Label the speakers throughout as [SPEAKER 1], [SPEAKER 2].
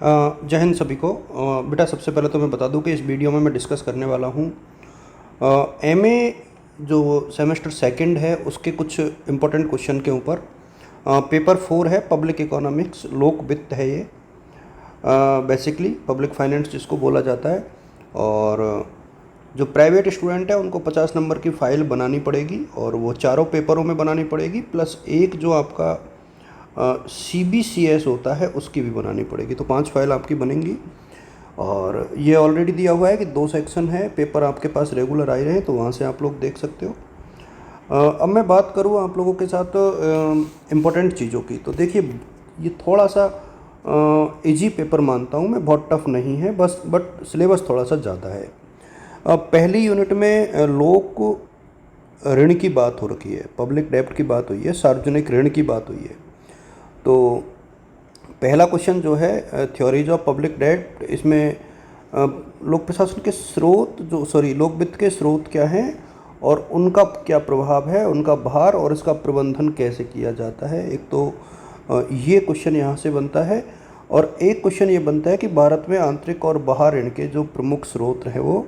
[SPEAKER 1] जय हिंद सभी को। बेटा सबसे पहले तो मैं बता दूं कि इस वीडियो में मैं डिस्कस करने वाला हूं एमए जो सेमेस्टर सेकंड है उसके कुछ इम्पोर्टेंट क्वेश्चन के ऊपर। पेपर 4 है, पब्लिक इकोनॉमिक्स, लोक वित्त है ये, बेसिकली पब्लिक फाइनेंस जिसको बोला जाता है। और जो प्राइवेट स्टूडेंट है उनको 50 नंबर की फ़ाइल बनानी पड़ेगी और वो चारों पेपरों में बनानी पड़ेगी, प्लस एक जो आपका CBCS होता है उसकी भी बनानी पड़ेगी। तो 5 फाइल आपकी बनेंगी। और ये ऑलरेडी दिया हुआ है कि 2 सेक्शन है, पेपर आपके पास रेगुलर आ रहे हैं तो वहाँ से आप लोग देख सकते हो। अब मैं बात करूँ आप लोगों के साथ इम्पोर्टेंट चीज़ों की, तो देखिए ये थोड़ा सा इजी पेपर मानता हूँ मैं, बहुत टफ नहीं है बस, बट सिलेबस थोड़ा सा ज़्यादा है। पहली यूनिट में लोक ऋण की बात हो रखी है, पब्लिक डेब्ट की बात हुई है, सार्वजनिक ऋण की बात हुई है। तो पहला क्वेश्चन जो है थ्योरीज ऑफ पब्लिक डेब्ट, इसमें लोक प्रशासन के स्रोत लोक वित्त के स्रोत क्या हैं और उनका क्या प्रभाव है, उनका भार और इसका प्रबंधन कैसे किया जाता है। एक तो ये क्वेश्चन यहाँ से बनता है, और एक क्वेश्चन ये बनता है कि भारत में आंतरिक और बाह्य ऋण के जो प्रमुख स्रोत हैं वो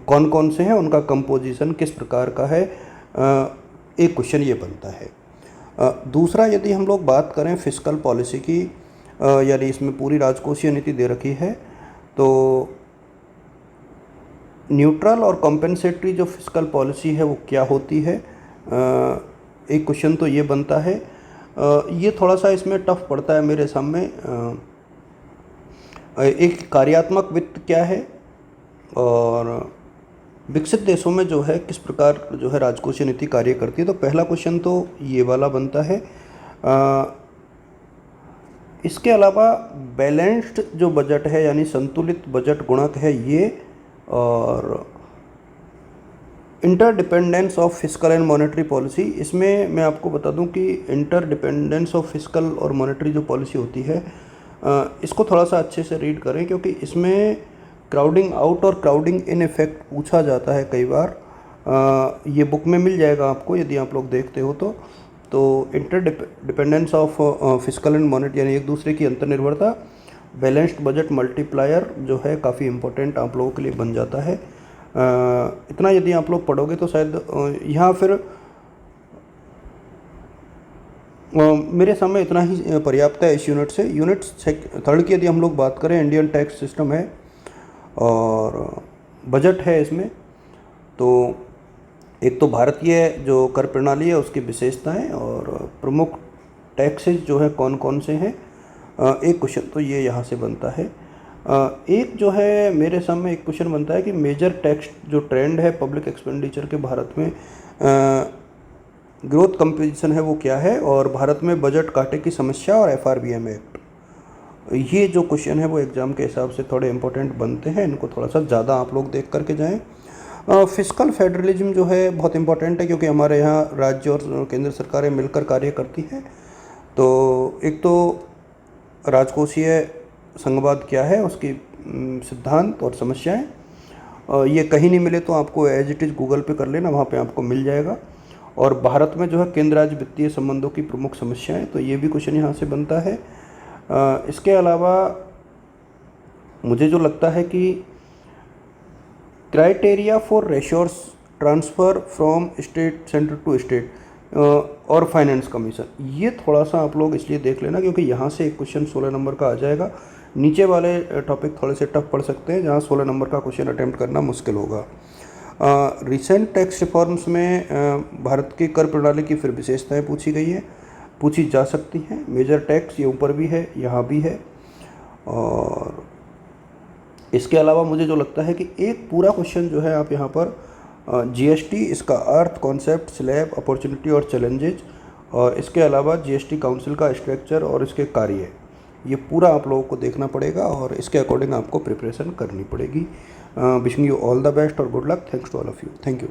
[SPEAKER 1] कौन कौन से हैं, उनका कंपोजिशन किस प्रकार का है। एक क्वेश्चन ये बनता है। दूसरा, यदि हम लोग बात करें फिस्कल पॉलिसी की, यानी इसमें पूरी राजकोषीय नीति दे रखी है, तो न्यूट्रल और कॉम्पेंसेटरी जो फिस्कल पॉलिसी है वो क्या होती है, एक क्वेश्चन तो ये बनता है। ये थोड़ा सा इसमें टफ पड़ता है मेरे सामने। एक कार्यात्मक वित्त क्या है और विकसित देशों में जो है किस प्रकार जो है राजकोषीय नीति कार्य करती है। तो पहला क्वेश्चन तो ये वाला बनता है। इसके अलावा बैलेंस्ड जो बजट है यानी संतुलित बजट गुणक है ये, और interdependence of fiscal and monetary policy. इसमें मैं आपको बता दूं कि इंटरडिपेंडेंस ऑफ फिस्कल और मॉनेटरी जो पॉलिसी होती है, इसको थोड़ा सा अच्छे से रीड करें, क्योंकि इसमें क्राउडिंग आउट और क्राउडिंग इन इफेक्ट पूछा जाता है कई बार। ये बुक में मिल जाएगा आपको यदि आप लोग देखते हो तो interdependence of fiscal and monetary यानी एक दूसरे की अंतर्निर्भरता, बैलेंस्ड बजट मल्टीप्लायर जो है काफ़ी इम्पोर्टेंट आप लोगों के लिए बन जाता है। इतना यदि आप लोग पढ़ोगे तो शायद यहाँ फिर मेरे सामने इतना ही पर्याप्त है इस यूनिट से। यूनिट थर्ड की यदि हम लोग बात करें, इंडियन टैक्स सिस्टम है और बजट है इसमें। तो एक तो भारतीय जो कर प्रणाली है उसकी विशेषताएं और प्रमुख टैक्सेस जो है कौन कौन से हैं, एक क्वेश्चन तो ये यहाँ से बनता है। एक जो है मेरे सामने एक क्वेश्चन बनता है कि मेजर टैक्स जो ट्रेंड है पब्लिक एक्सपेंडिचर के भारत में, ग्रोथ कंपोजिशन है वो क्या है, और भारत में बजट काटे की समस्या और FRBM एक्ट। ये जो क्वेश्चन है वो एग्ज़ाम के हिसाब से थोड़े इंपॉर्टेंट बनते हैं, इनको थोड़ा सा ज़्यादा आप लोग देख करके जाएं। फिस्कल फेडरलिज्म जो है बहुत इंपॉर्टेंट है, क्योंकि हमारे यहाँ राज्य और केंद्र सरकारें मिलकर कार्य करती हैं। तो एक तो राजकोषीय संघवाद क्या है, उसकी सिद्धांत और समस्याएं, ये कहीं नहीं मिले तो आपको एज इट इज़ गूगल पे कर लेना, वहाँ पे आपको मिल जाएगा। और भारत में जो है केंद्र राज्य वित्तीय संबंधों की प्रमुख समस्याएं, तो ये भी क्वेश्चन यहाँ से बनता है। इसके अलावा मुझे जो लगता है कि criteria for resource transfer from state centre to state और फाइनेंस कमीशन, ये थोड़ा सा आप लोग इसलिए देख लेना क्योंकि यहाँ से एक क्वेश्चन 16 नंबर का आ जाएगा। नीचे वाले टॉपिक थोड़े से टफ पढ़ सकते हैं, जहाँ 16 नंबर का क्वेश्चन अटैम्प्ट करना मुश्किल होगा। रिसेंट टैक्स रिफॉर्म्स में भारत की कर प्रणाली की फिर विशेषताएँ पूछी जा सकती हैं। मेजर टैक्स ये ऊपर भी है, यहाँ भी है। और इसके अलावा मुझे जो लगता है कि एक पूरा क्वेश्चन जो है आप यहाँ पर GST, इसका अर्थ, कॉन्सेप्ट, स्लैब, अपॉर्चुनिटी और चैलेंजेज, और इसके अलावा GST काउंसिल का स्ट्रक्चर और इसके कार्य, ये पूरा आप लोगों को देखना पड़ेगा और इसके अकॉर्डिंग आपको प्रिपरेशन करनी पड़ेगी। Wishing you all the best और good luck. Thanks to all of you. Thank you.